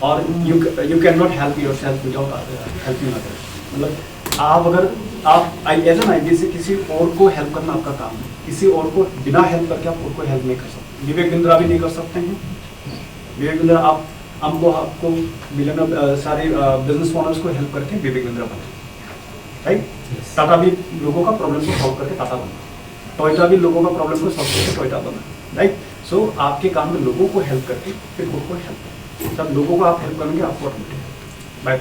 और you can not help your self without helping others. मतलब आप अगर आप एज एन आईडी से किसी और को हेल्प करना आपका काम है, किसी और को बिना हेल्प करके आप खुद को हेल्प नहीं कर सकते। विवेक बिंद्रा भी नहीं कर सकते हैं। विवेक बिंद्रा आपको बिलियनर सारे बिजनेस ओनर्स को हेल्प करके विवेक बिंद्रा बने, राइट। टाटा भी लोगों का प्रॉब्लम को सॉल्व करके टाटा बना, टोयोटा भी लोगों का प्रॉब्लम को सॉल्व करके टोयोटा बना, राइट। सो आपके काम में लोगों को हेल्प करके फिर खुद को हेल्प, सब लोगों को आप हेल्प करेंगे आपको ऑटोमेटिक बाय।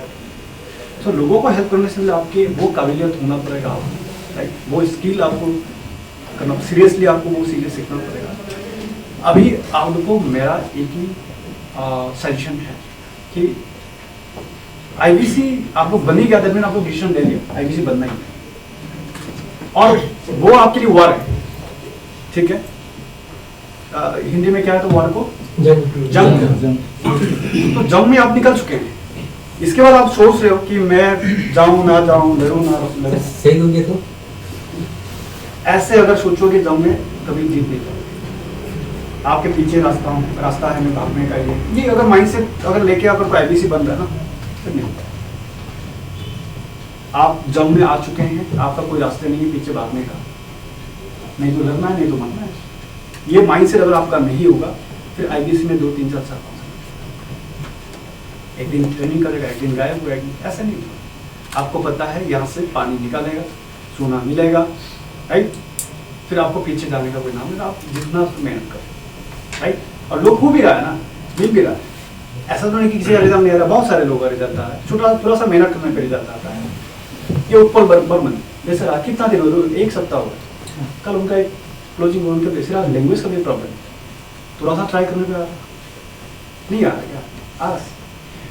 सो लोगों को हेल्प करने से आपके वो काबिलियत होना पड़ेगा आपको, राइट। वो स्किल आपको करना, सीरियसली आपको वो सीरियस सीखना पड़ेगा। अभी आप लोग को मेरा एक ही सजेशन है कि आईबीसी आप लोग बनी क्या दरमियान आप लोग डिसीजन ले लिया आईबीसी बनना ही, और वो आपके लिए वार है, ठीक है। हिंदी में क्या है तो वार को जंग। तो जंग में आप निकल चुके हैं, इसके बाद आप सोच रहे हो कि मैं जाऊं ना जाऊं, लड़ूं ना लड़ूं। सही होंगे तो ऐसे अगर सोचोगे जंग में कभी जीत नहीं पाओगे। आपके पीछे रास्ता है मैं भागने का, ये अगर माइंड से अगर लेके अगर कोई आईबीसी बन रहा है ना फिर नहीं होता। आप जंग में आ चुके हैं, आपका कोई रास्ते नहीं है पीछे भागने का, नहीं तो लड़ना है नहीं तो मरना है। ये माइंडसेट अगर आपका नहीं होगा फिर आईबीसी में 2-3-4 साल एक दिन ट्रेनिंग करेगा, एक दिन गायब हुआ, ऐसा नहीं होगा। आपको पता है यहाँ से पानी निकालेगा, सोना मिलेगा, राइट। फिर आपको पीछे जाने का कोई नाम नहीं, आप जितना मेहनत करें, राइट। और लोग हो भी रहा है ना, मिल भी रहा है। ऐसा तो नहीं कि किसी का रिजल्ट नहीं आ रहा, बहुत सारे लोगों का रिजल्ट आ रहा है, थोड़ा सा मेहनत करने पर रिजल्ट आता है। ये ऊपर बर्मन जैसे कितना दिन हो, एक सप्ताह हो गया, कल उनका एक क्लोजिंग उनके बेसिस लैंग्वेज का भी प्रॉब्लम, थोड़ा सा ट्राई करने पे आ रहा नहीं आ रहा क्या आ रहा।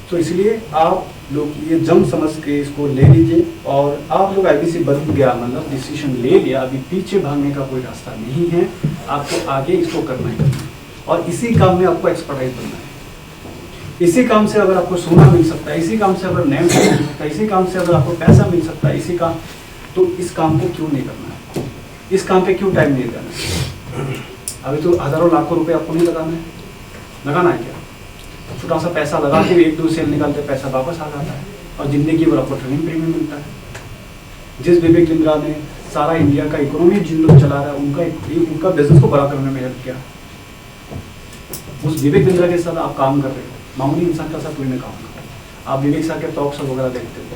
तो इसलिए आप लोग ये जंग समझ के इसको ले लीजिए, और आप लोग आईबीसी बन गया मतलब डिसीजन ले लिया, अभी पीछे भागने का कोई रास्ता नहीं है, आपको आगे इसको करना ही करना है। और इसी काम में आपको एक्सपर्टाइज बनना है। इसी काम से अगर आपको सोना मिल सकता है, इसी काम से अगर नेम मिल सकता है, इसी काम से अगर आपको पैसा मिल सकता है, इसी काम, तो इस काम को क्यों नहीं करना है, इस काम पे क्यों टाइम नहीं देना है। अभी तो हजारों लाखों रुपए आपको नहीं लगाना है क्या, छोटा सा पैसा लगा के 1-2 सेल निकालते पैसा वापस आ जाता है, और जिंदगी भर आपको ट्रेनिंग प्रीमियम मिलता है। जिस विवेक बिंद्रा ने सारा इंडिया का इकोनॉमी जिन लोग चला रहा है उनका बिजनेस को बड़ा करने में हेल्प किया, उस विवेक बिंद्रा के साथ आप काम कर रहे हो, मामूली इंसान का साथ कोई नहीं काम कर। आप विवेक सर के टॉक्स वगैरह देखते हो,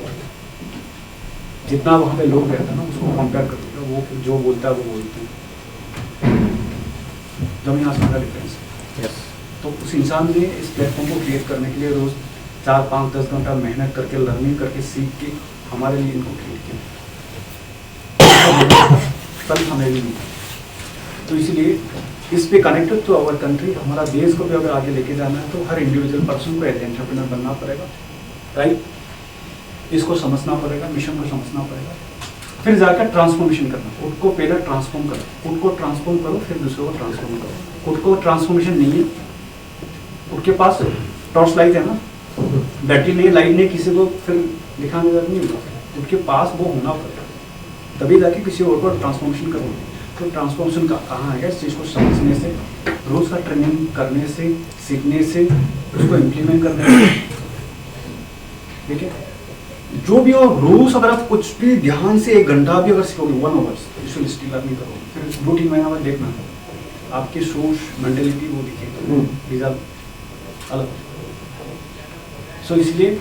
जितना वहाँ पे लोग रहते हैं ना उसको कंपेयर करते हो, वो जो बोलता है वो बोलते हैं, जमीन आसमान का डिफरेंस है। यस। तो उस इंसान ने इस प्लेटफॉर्म को क्रिएट करने के लिए रोज 4-5-10 घंटा मेहनत करके, लर्निंग करके, सीख के हमारे लिए इनको क्रिएट किया, कल हमें भी नहीं। तो इसलिए इस पे कनेक्टेड टू आवर कंट्री, हमारा देश को भी अगर आगे लेके जाना है तो हर इंडिविजुअल पर्सन को एज एंटरप्रेन्योर बनना पड़ेगा, राइट। इसको समझना पड़ेगा, मिशन को समझना पड़ेगा, फिर जाकर ट्रांसफॉर्मेशन करना। खुद को पहले ट्रांसफॉर्म करो, खुद को ट्रांसफॉर्म करो, फिर दूसरों को ट्रांसफॉर्म करो। खुद को ट्रांसफॉर्मेशन नहीं है, उनके पास टॉर्च लाइट है ना, बैटरी नहीं, लाइट नहीं, किसी को फिर दिखाने का नहीं होगा, उनके पास वो होना पड़ेगा, तभी जाके किसी और को ट्रांसफॉर्मेशन करोगे। तो ट्रांसफॉर्मेशन का कहाँ है, इस चीज़ को समझने से, रोज का ट्रेनिंग करने से, सीखने से, उसको इम्प्लीमेंट करने से, ठीक है। जो भी हो रोज अगर आप कुछ भी ध्यान से 1 घंटा भी अगर सीखोगे, 1 आवर्स विजुअल स्किल लर्निंग करोगे, फिर 2-3 महीना बाद देखना आपकी सोच, मेंटेलिटी वो दिखेगा, रिजल्ट अलग। सो इसलिए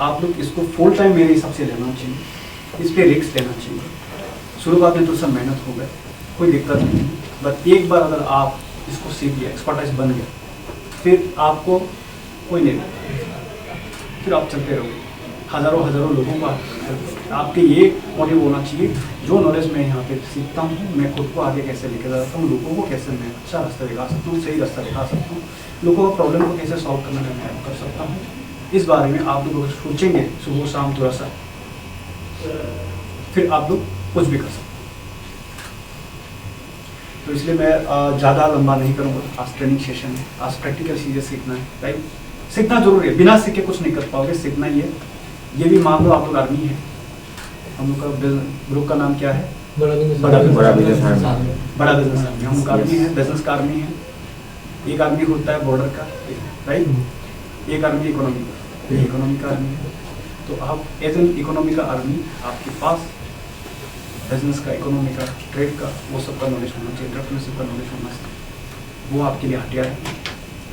आप लोग इसको फुल टाइम मेरे हिसाब से लेना चाहिए, इस पर रिस्क लेना चाहिए। शुरुआत में तो सब मेहनत हो गए, कोई दिक्कत नहीं, बट एक बार अगर आप इसको सीख लिया, एक्सपर्टाइज बन गया, फिर आपको कोई नहीं, फिर आप चलते रहोगे। हज़ारों लोगों का आपके ये मोटिव होना चाहिए, जो नॉलेज मैं यहाँ पे सीखता हूँ, मैं खुद को आगे कैसे लेके जाता हूँ, लोगों को कैसे मैं अच्छा रास्ता दिखा सकता हूँ, सही रास्ता दिखा सकता हूँ, लोगों का प्रॉब्लम को कैसे सॉल्व करने में मैं हेल्प कर सकता हूँ। इस बारे में आप लोग सोचेंगे सुबह शाम थोड़ा सा, फिर आप लोग कुछ भी कर सकते। तो इसलिए मैं ज़्यादा लंबा नहीं करूँगा, आज ट्रेनिंग सेशन है, आज प्रैक्टिकल चीज़ें सीखना है, राइट। सीखना जरूरी है, बिना सीखे कुछ नहीं कर पाओगे, सीखना ही है। ये भी मान लो आप लोग आर्मी है, हम लोग का ग्रुप का नाम क्या है, बड़ा बिजनेस आर्मी। हम लोग आर्मी है, बिजनेस का आर्मी है। एक आर्मी होता है बॉर्डर का, राइट। एक आर्मी इकोनॉमी का, ये इकोनॉमी का आर्मी है। तो आप एज एन इकोनॉमी का आर्मी, आपके पास बिजनेस का, इकोनॉमी का, ट्रेड का, वो सब का नॉलेज होना चाहिए, एंटरप्रेन्योरशिप का नॉलेज होना चाहिए। वो आपके लिए हथियार है।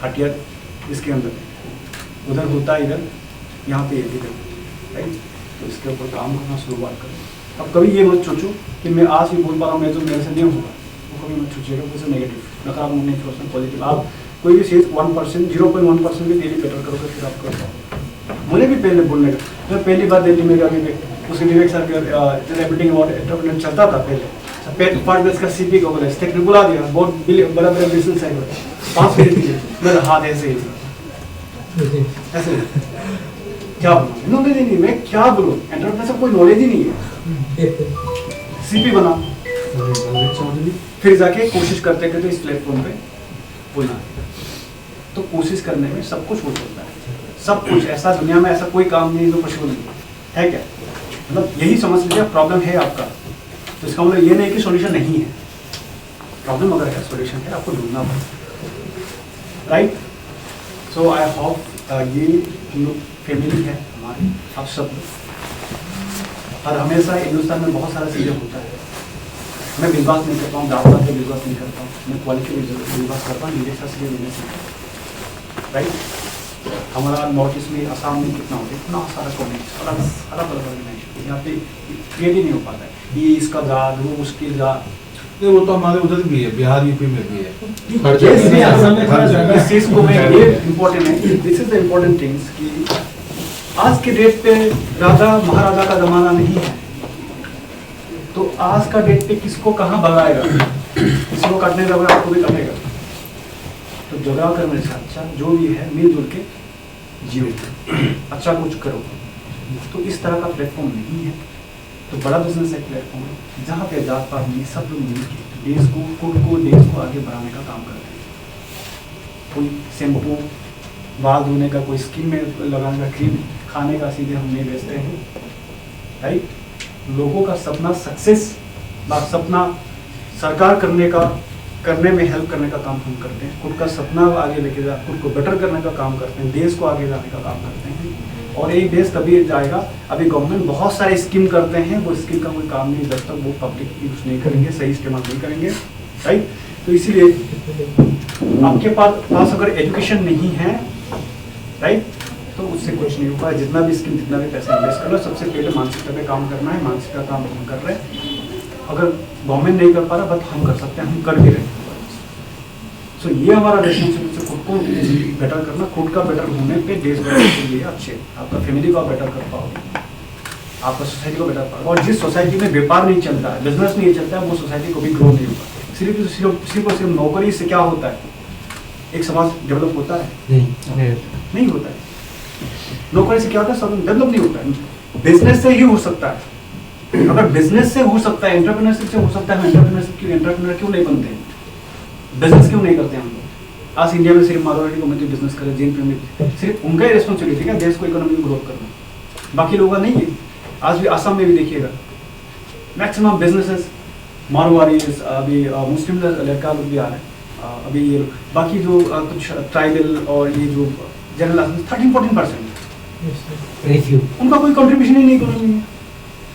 हथियार इसके अंदर उधर होता है, इधर, यहाँ पे इधर, राइट। तो इसके ऊपर काम करना शुरुआत करें। अब कभी ये मत सोचो कि मैं आज भी बोल पा रहा हूँ, मैं जो मेरे से नहीं होगा, वो कभी मत सोचिएगा जैसे नेगेटिव, नकारात्मक नहीं सोचना, पॉजिटिव। आप कोई भी चीज़ 1%, 0.1% भी डेली बेटर करोगे, फिर आप कर पाओगे। मुझे भी पहले बोलने का, मैं पहली बार दिल्ली में जाके उसके विवेक सर रेबिटिंग अबाउट एंटरप्रेन्योर चलता था पहले, फर्स्ट बेस का सीपी को बोला, टेक्निक बुला दिया, बहुत बड़ा बड़ा बिजनेस है, 5 मिनट के लिए मेरा हाथ ऐसे ही ऐसे क्या बोलूँ, नॉलेज ही नहीं, मैं क्या बोलूँ, एंटरप्रेन्योर से कोई नॉलेज ही नहीं है। सीपी बना, फिर जाके कोशिश करते करते इस प्लेटफॉर्म पे बोलना। तो कोशिश करने में सब कुछ हो सकता है, सब कुछ। ऐसा दुनिया में ऐसा कोई काम नहीं जो पॉसिबल नहीं है क्या? मतलब यही समझ लीजिए प्रॉब्लम है आपका, तो इसका मतलब ये नहीं कि सॉल्यूशन नहीं है। प्रॉब्लम अगर है, सॉल्यूशन है, आपको ढूंढना पड़ेगा, राइट। सो आई होप ये जो फैमिली है हमारी, आप सब, और हमेशा हिंदुस्तान में बहुत सारा चीज़ें होता है। मैं विश्वास नहीं करता हूँ, दावत पे विश्वास नहीं करता हूँ, मैं क्वालिटी पे विश्वास करता हूँ, मेरे साथ से, राइट। हमारा नॉर्थ ईस्ट में, असम में कितना होता है, इतना सारा कम्युनिटी, अलग अलग ऑर्गेनाइजेशन, यहाँ पे क्रिएट ही नहीं हो पाता है। ये इसका जात, वो उसकी जात, वो तो हमारे उधर भी है, बिहार यूपी में भी है, हर जगह। इस चीज को मैं, ये इम्पोर्टेंट है, this is the important things कि आज के डेट पे राजा महाराजा का जमाना नहीं है। तो आज का डेट पे किसको कहाँ भगाएगा, किसी को काटने लगेगा, आपको भी काटेगा। तो जगह करने से अच्छा जो भी है मिलजुल के जियो, अच्छा कुछ करो। तो इस तरह का प्लेटफॉर्म नहीं है। तो बड़ा बिजनेस एक प्लेटफॉर्म है जहाँ पे जात पात नहीं, सब लोग मिलकर देश को, खुद को, देश को आगे बढ़ाने का काम करते हैं। कोई शैम्पू बाल धोने का, कोई स्किन में लगाने का, क्रीम खाने का सीधे हम नहीं बेचते हैं, राइट। लोगों का सपना सक्सेस, सपना सरकार करने में हेल्प करने का काम हम करते हैं। खुद का सपना आगे लेके जा, खुद को बेटर करने का काम करते हैं, देश को आगे जाने का काम करते हैं। और एक देश तभी जाएगा, अभी गवर्नमेंट बहुत सारे स्कीम करते हैं, वो स्कीम का कोई काम नहीं जब तक वो पब्लिक यूज नहीं करेंगे, सही इस्तेमाल नहीं करेंगे, राइट। तो इसीलिए आपके पास अगर एजुकेशन नहीं है, राइट, तो उससे कुछ नहीं होगा। जितना भी स्कीम, जितना भी पैसा इन्वेस्ट कर लो, सबसे पहले मानसिकता पे काम करना है। मानसिकता काम हम कर रहे हैं, अगर गवर्नमेंट नहीं कर पा रहा, बट हम कर सकते हैं, हम कर भी रहे हैं। सो ये हमारा रिलेशनशिप से खुद को बेटर करना, खुद का बेटर होने पे देश बेटर के लिए अच्छे, आपका फैमिली को बेटर कर पाओगे, आपका सोसाइटी को बेटर पाओगे। और जिस सोसाइटी में व्यापार नहीं चलता है, बिजनेस नहीं चलता है, वो सोसाइटी को भी ग्रो नहीं होगा। सिर्फ और सिर्फ नौकरी से क्या होता है, एक समाज डेवलप होता है? नहीं होता है। नौकरी से क्या होता है, समाज डेवलप नहीं होता है। बिजनेस से ही हो सकता है। अगर बिजनेस से हो सकता है, एंटरप्रेन्योरशिप से हो सकता है, एंटरप्रेन्योर क्यों नहीं बनते हैं? बिजनेस क्यों नहीं करते हम लोग? आज इंडिया में सिर्फ मारवाड़ी कम्युनिटी बिजनेस करे, जैन कम्युनिटी, सिर्फ उनका ही रिस्पॉन्सिबिलिटी है देश को इकोनॉमी में ग्रोथ करना, बाकी लोगों का नहीं है। आज भी असम में भी देखिएगा, मैक्सिमम बिजनेसेस मारवाड़ी, अभी मुस्लिम लड़का लोग भी आ रहे हैं, अभी ये बाकी जो कुछ ट्राइबल और ये जो जनरल 13-14% उनका कोई कंट्रीब्यूशन ही नहीं इकोनॉमी में।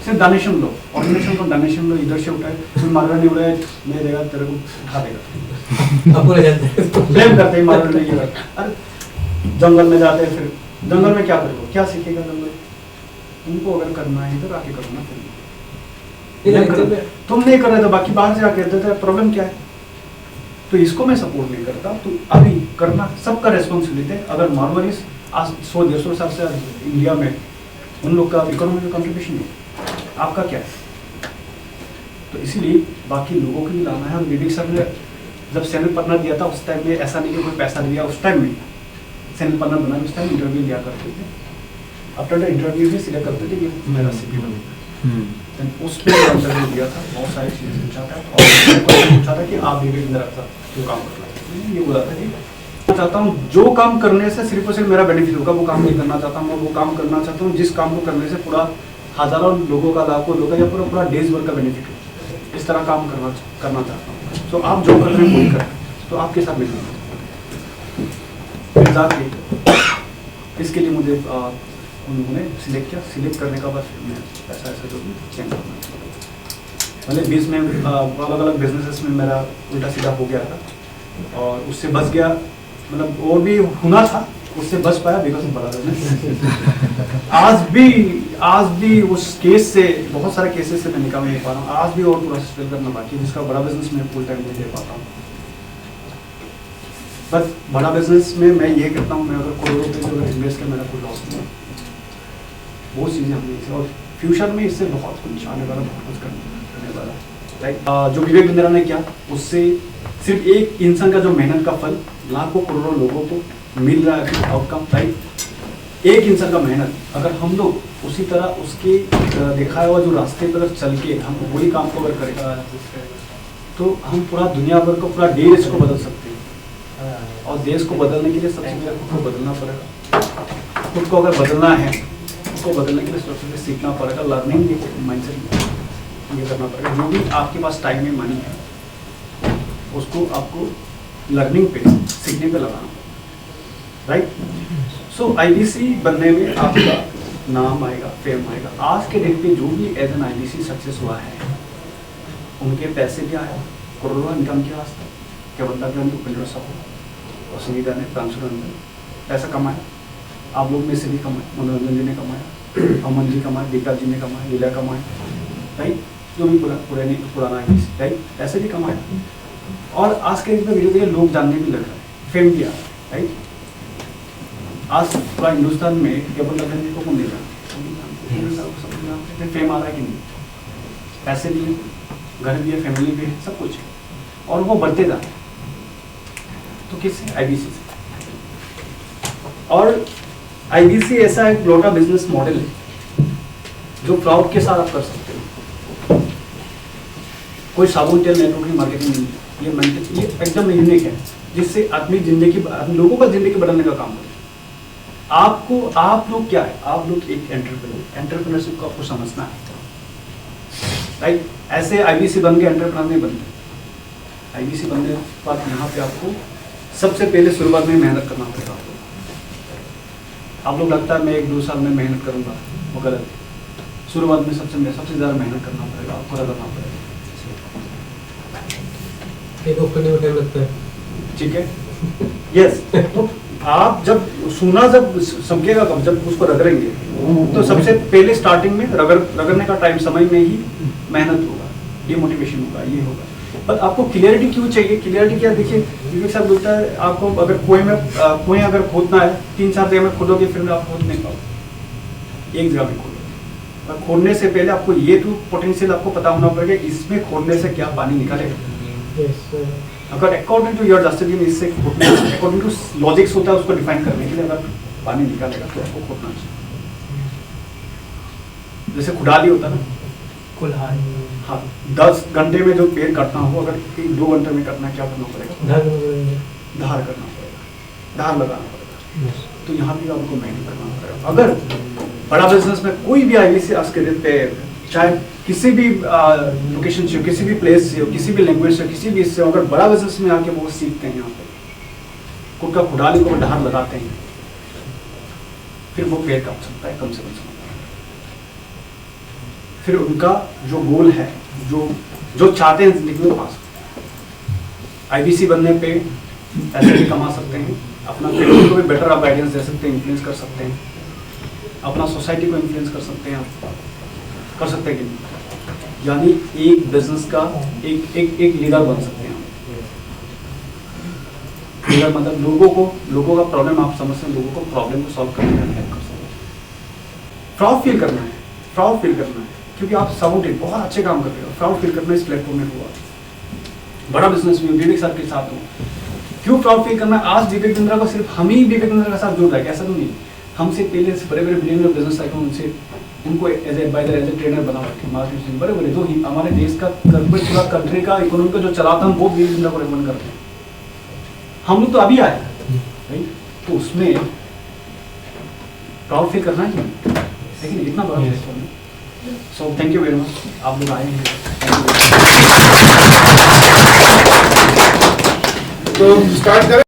सिर्फ डोनेशन लो, ऑर्गेनाइजेशन को डोनेशन लो, इधर से उठाए, फिर मारवाड़ी उड़ाए, नहीं देगा तेरे को उठा देगा, ब्लेम करते हैं मारवाड़ी नहीं करता। अरे जंगल में जाते हैं, फिर जंगल में क्या करोगे, क्या सीखेगा जंगल? उनको अगर करना है इधर आके करो ना, फिर तुम नहीं कर रहे तो बाकी बाहर से आके कहते थे, प्रॉब्लम क्या है? तो इसको मैं सपोर्ट नहीं करता। तो अभी करना सबका रेस्पॉन्सिबिलिटी है। अगर मारवाड़ी आज 100-150 साल से इंडिया में, उन लोग का इकोनॉमी में कंट्रीब्यूशन है, आपका क्या है? तो इसीलिए बाकी लोगों को भी लाना है। और विवेक सर ने जब चैनल पार्टनर दिया था उस टाइम में ऐसा नहीं कि कोई पैसा दिया, उस टाइम में चैनल पार्टनर बना, उस टाइम इंटरव्यू लिया करते थे। आफ्टर द इंटरव्यू भी सिलेक्ट करते थे कि मेरा सीपी बनेगा। उस पर इंटरव्यू दिया था, बहुत सारी चीज़ें पूछा था और पूछा था कि आप विवेक मेरा जो काम कर रहा है, ये बोला था कि चाहता हूँ जो काम करने से सिर्फ और सिर्फ मेरा बेनिफिट होगा वो काम नहीं करना चाहता हूँ। वो काम करना चाहता हूँ जिस काम को करने से पूरा हजारों लोगों का, लाखों लोगों का या पूरा देश भर का बेनिफिट हो, इस तरह काम करना चाहता हूँ। तो आप जो कर रहे हैं वही कर, तो आपके साथ मिलना फिर जाके इसके लिए मुझे उन्होंने सिलेक्ट किया। सिलेक्ट करने का बाद मैं ऐसा ऐसा जो भी चेंज करना, मतलब बीच में अलग अलग बिजनेसेस में मेरा उल्टा सीधा हो गया था और उससे बच गया, मतलब और भी होना था, उससे बच पाया बिकॉज ऑफ बड़ा बिजनेस। आज भी उस केस से, बहुत सारे केसेस से मैं निकाल नहीं पा रहा हूँ, आज भी और पूरा स्ट्रगल करना बाकी है, जिसका बड़ा बिजनेस मैं फुल टाइम नहीं दे पाता हूँ। बट बड़ा बिजनेस में मैं ये कहता हूँ, मैं अगर करोड़ों रुपये जो अगर इन्वेस्ट कर मेरा कोई लॉस नहीं है, बहुत चीज़ें हमने, और फ्यूचर में इससे बहुत कुछ आने वाला, बहुत कुछ करने वाला, राइट। जो विवेक बिंद्रा ने किया, उससे सिर्फ एक इंसान का जो मेहनत का फल लाखों करोड़ों लोगों को मिल रहा है आउटकम, राइट। एक इंसान का मेहनत, अगर हम लोग उसी तरह उसके दिखाया हुआ जो रास्ते पर चल के हम वही काम को अगर करेगा तो हम पूरा दुनिया भर को, पूरा देश को बदल सकते हैं। और देश को बदलने के लिए सबसे पहले खुद को बदलना पड़ेगा। खुद को अगर बदलना है, खुद को बदलने के लिए सबसे पहले सीखना पड़ेगा, लर्निंग माइंडसेट ये करना पड़ेगा। जो भी आपके पास टाइम में मनी है उसको आपको लर्निंग पे, सीखने पे लगाना, राइट। सो आईबीसी बनने में आपका नाम आएगा, फेम आएगा। आज के डेट पे जो भी एज एन आईबीसी सक्सेस हुआ है, उनके पैसे भी आया, करोड़ों इनकम किया आज तक। केवल ग्रंथ, उपेंद्र साहू और सुनीता ने, प्रांशुरंजन पैसा कमाया, आप लोग में से भी कमाए, मनोरंजन जी ने कमाया, अमन जी कमाए, दीपा जी ने कमाए, लीला कमाए, राइट। जो भी पुराना आईबीसी, राइट, पैसे भी कमाया। और आज के डेट में धीरे धीरे लोग जानने भी लग रहे हैं, फेम भी आ रहा है, राइट। आज पूरा हिंदुस्तान में केवल लखन जी को कौन देगा, फेम आ रहा है कि नहीं, पैसे भी, घर भी है, फैमिली भी है, सब कुछ है, और वो बढ़ते जा रहे हैं। तो किससे? आईबीसी से। और आईबीसी ऐसा एक लोटा बिजनेस मॉडल है जो प्राउड के साथ आप कर सकते हो। कोई साबुन तेल नेटवर्किंग मार्केटिंग नहीं है, ये एकदम यूनिक है, जिससे आदमी जिंदगी, लोगों का जिंदगी बदलने का काम करे। आप लोग क्या है, आप लोग एक एंटरप्रेन्योरशिप को आपको समझना है, राइट। ऐसे आईबीसी बन के एंटरप्रेन्योर नहीं बनते। आईबीसी बनने के बाद यहाँ पे आपको सबसे पहले शुरुआत में मेहनत करना पड़ेगा। आप लोग लगता है मैं 1-2 साल में मेहनत करूंगा, वो गलत है। शुरुआत में सबसे ज़्यादा मेहनत करना पड़ेगा, आपको करना पड़ेगा। ठीक है, यस। तो आप जब सोना जब समझेगा, जब उसको रगड़ेंगे तो सबसे पहले स्टार्टिंग में रगड़ने का टाइम, समय में ही मेहनत होगा, डिमोटिवेशन होगा, ये होगा। पर आपको क्लियरिटी क्यों चाहिए? क्लियरिटी क्या, देखिए विवेक साहब बोलता है आपको अगर कुएं अगर खोदना है 3-4 जगह में खोदोगे फिर आप खोद नहीं पाओगे, एक जगह में खोदोगे। पर खोदने से पहले आपको ये तो पोटेंशियल आपको पता होना पड़ेगा, इसमें खोदने से क्या पानी निकालेगा। अगर अकॉर्डिंग टू योर जस्टिस, इससे अकॉर्डिंग टू लॉजिक्स होता है, उसको डिफाइन करने के लिए अगर पानी निकालेगा तो आपको खोदना चाहिए। जैसे खुदाली होता है ना, हाँ, 10 घंटे में जो पेड़ काटना हो, अगर 2 घंटे में काटना, क्या करना पड़ेगा? धार करना पड़ेगा, धार लगाना पड़ेगा। तो यहाँ भी आपको मेहनत करना पड़ेगा। अगर बड़ा बिजनेस में कोई भी आईबीसी आज के दिन पे, चाहे किसी भी लोकेशन से हो, किसी भी प्लेस से हो, किसी भी लैंग्वेज से, किसी भी इससे, अगर बड़ा बिजनेस में आके वो सीखते हैं, यहाँ पे खुद का खुदाली को धार लगाते हैं, फिर वो पेड़ काट सकता है, कम से कम। फिर उनका जो गोल है, जो चाहते हैं जिंदगी में पा सकते हैं। आईबीसी बनने पे पैसे भी कमा सकते हैं, अपना फैमिली को भी बेटर आप गाइडेंस दे सकते हैं, इन्फ्लुएंस कर सकते हैं, अपना सोसाइटी को इन्फ्लुएंस कर सकते हैं, कर सकते हैं कि नहीं। यानी एक बिजनेस का एक लीडर बन सकते हैं। लीडर मतलब लोगों का प्रॉब्लम आप समझते हैं, लोगों को प्रॉब्लम को सॉल्व करने में हेल्प कर सकते हैं। प्राउड फील करना है, क्योंकि आप साउंडेड बहुत अच्छे काम कर रहे हो। प्राउड फील करना इस प्लेटफॉर्म में हुआ, बड़ा बिजनेस में विवेक सर के साथ हो। क्यों प्राउड फील करना? आज विवेक बिंद्रा को सिर्फ हम ही विवेक बिंद्रा के साथ जुड़ रहा है, ऐसा तो नहीं। हमसे पहले बड़े बिलियनर बिजनेस आइकन, उनको एज ए ट्रेनर बना रखे, मार्केटिंग बड़े जो ही हमारे देश का पूरा कंट्री का इकोनॉमी का जो चलाता हम वो विवेक बिंद्रा को रिकमेंड करते हैं। हम लोग तो अभी आए, राइट। तो उसमें प्राउड फील करना ही, लेकिन इतना बड़ा प्लेटफॉर्म है। So thank you very much, आप लोग आए हैं। तो स्टार्ट करें।